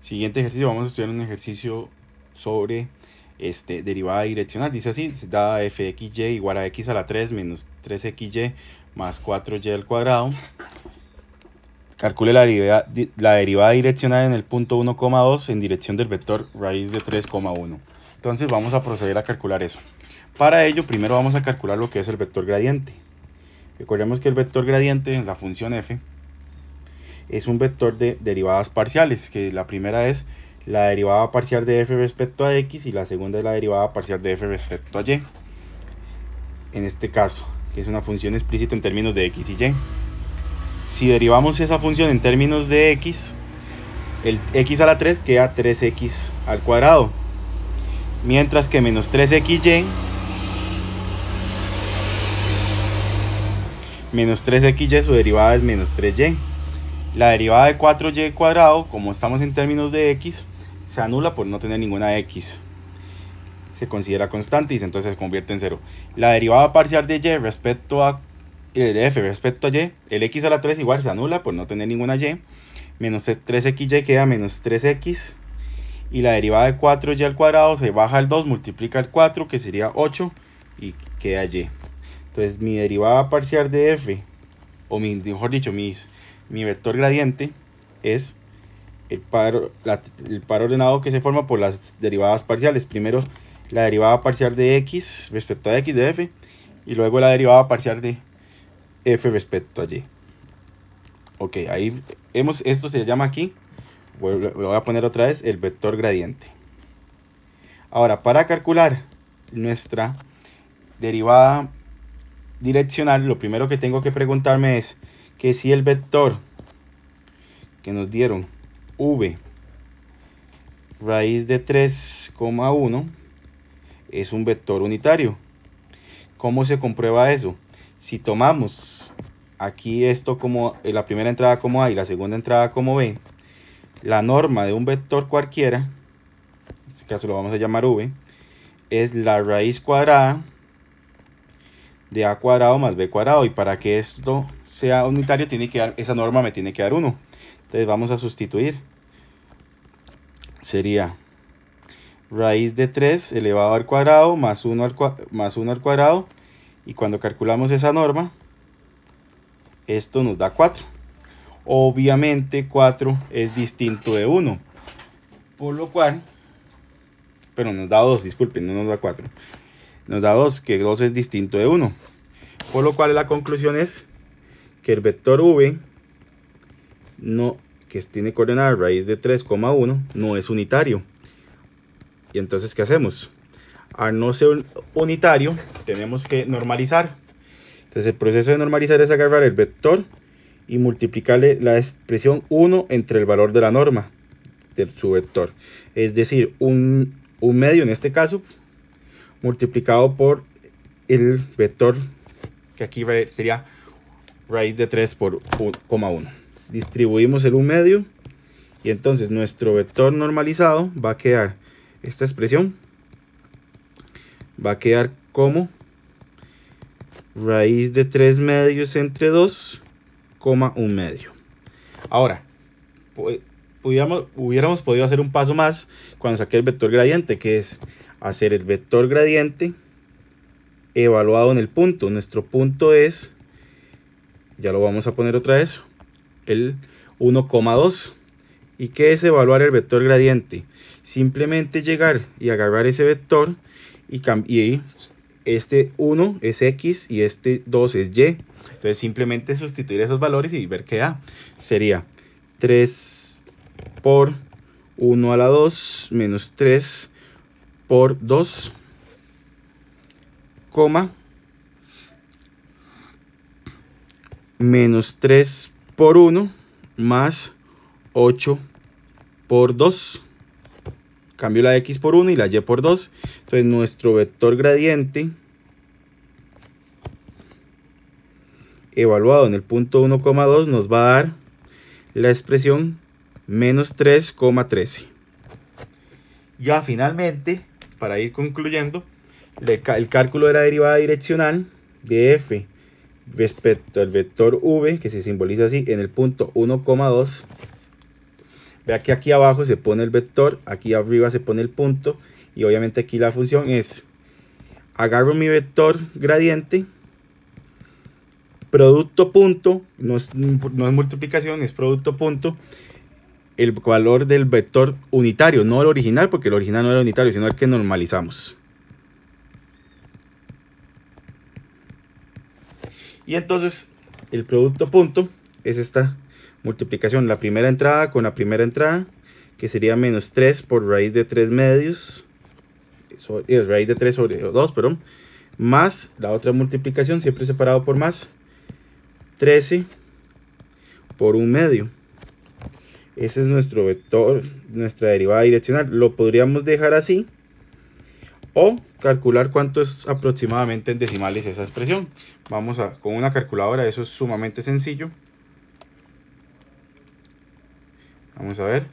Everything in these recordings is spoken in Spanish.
Siguiente ejercicio, vamos a estudiar un ejercicio sobre derivada direccional. Dice así, dada fxy igual a x a la 3 menos 3xy más 4y al cuadrado. Calcule la derivada direccional en el punto 1,2 en dirección del vector raíz de 3,1. Entonces vamos a proceder a calcular eso. Para ello, primero vamos a calcular lo que es el vector gradiente. Recordemos que el vector gradiente en la función f es un vector de derivadas parciales, que la primera es la derivada parcial de f respecto a x y la segunda es la derivada parcial de f respecto a y. En este caso, que es una función explícita en términos de x y y. Si derivamos esa función en términos de x, el x a la 3 queda 3x al cuadrado, mientras que menos 3xy su derivada es menos 3y. La derivada de 4y cuadrado, como estamos en términos de x, se anula por no tener ninguna x. Se considera constante y entonces se convierte en 0. La derivada parcial de y respecto a de f respecto a y, el x a la 3 igual se anula por no tener ninguna y. Menos 3xy queda menos 3x. Y la derivada de 4y al cuadrado se baja al 2, multiplica el 4, que sería 8, y queda y. Entonces mi derivada parcial de f, o mejor dicho, mi vector gradiente es el par ordenado que se forma por las derivadas parciales. Primero la derivada parcial de x respecto a x de f, y luego la derivada parcial de f respecto a y. Ok, ahí esto se llama aquí, lo voy a poner otra vez, el vector gradiente. Ahora, para calcular nuestra derivada direccional, lo primero que tengo que preguntarme es que si el vector que nos dieron, v raíz de 3,1, es un vector unitario. ¿Cómo se comprueba eso? Si tomamos aquí esto como la primera entrada como A y la segunda entrada como B, la norma de un vector cualquiera, en este caso lo vamos a llamar v, es la raíz cuadrada de a cuadrado más b cuadrado, y para que esto sea unitario esa norma me tiene que dar 1. Entonces vamos a sustituir. Sería raíz de 3 elevado al cuadrado más 1 al cuadrado, y cuando calculamos esa norma, esto nos da 4. Obviamente 4 es distinto de 1, por lo cual, pero nos da 2, disculpen, no nos da 4. Nos da 2, que 2 es distinto de 1. Por lo cual la conclusión es que el vector v, que tiene coordenada raíz de 3,1, no es unitario. Y entonces, ¿qué hacemos? Al no ser unitario, tenemos que normalizar. Entonces el proceso de normalizar es agarrar el vector y multiplicarle la expresión 1 entre el valor de la norma de su vector. Es decir, un medio en este caso, multiplicado por el vector, que aquí sería raíz de 3 por 1,1. Distribuimos el 1 medio y entonces nuestro vector normalizado va a quedar, esta expresión va a quedar como raíz de 3 medios entre 2, 1 medio. Ahora, hubiéramos podido hacer un paso más cuando saqué el vector gradiente, que es hacer el vector gradiente evaluado en el punto. Nuestro punto es, ya lo vamos a poner otra vez, el 1,2. ¿Y qué es evaluar el vector gradiente? Simplemente llegar y agarrar ese vector y este 1 es x y este 2 es y. Entonces simplemente sustituir esos valores y ver qué da. Sería 3 por 1 a la 2 menos 3 por 2, menos 3 por 1 más 8 por 2. Cambio la x por 1 y la y por 2. Entonces nuestro vector gradiente evaluado en el punto 1,2 nos va a dar la expresión menos 3,13. Ya finalmente, para ir concluyendo, el cálculo de la derivada direccional de f respecto al vector v, que se simboliza así en el punto 1,2, Vea que aquí abajo se pone el vector, aquí arriba se pone el punto, y obviamente aquí la función es, agarro mi vector gradiente, producto punto, no es multiplicación, es producto punto, el valor del vector unitario, no el original, porque el original no era unitario, sino el que normalizamos. Y entonces el producto punto es esta multiplicación, la primera entrada con la primera entrada, que sería menos 3 por raíz de 3 medios, raíz de 3 sobre 2, perdón, más la otra multiplicación, siempre separado por más, 13 por 1 medio. Ese es nuestro vector, nuestra derivada direccional. Lo podríamos dejar así, o calcular cuánto es aproximadamente en decimales esa expresión. Vamos a, con una calculadora, eso es sumamente sencillo. Vamos a ver.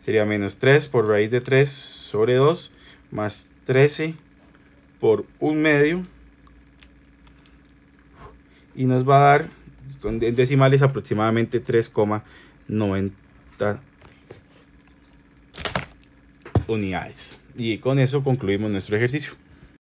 Sería menos 3 por raíz de 3 sobre 2, más 13 por 1 medio. Y nos va a dar, en decimales, aproximadamente 3,90 unidades. Y con eso concluimos nuestro ejercicio.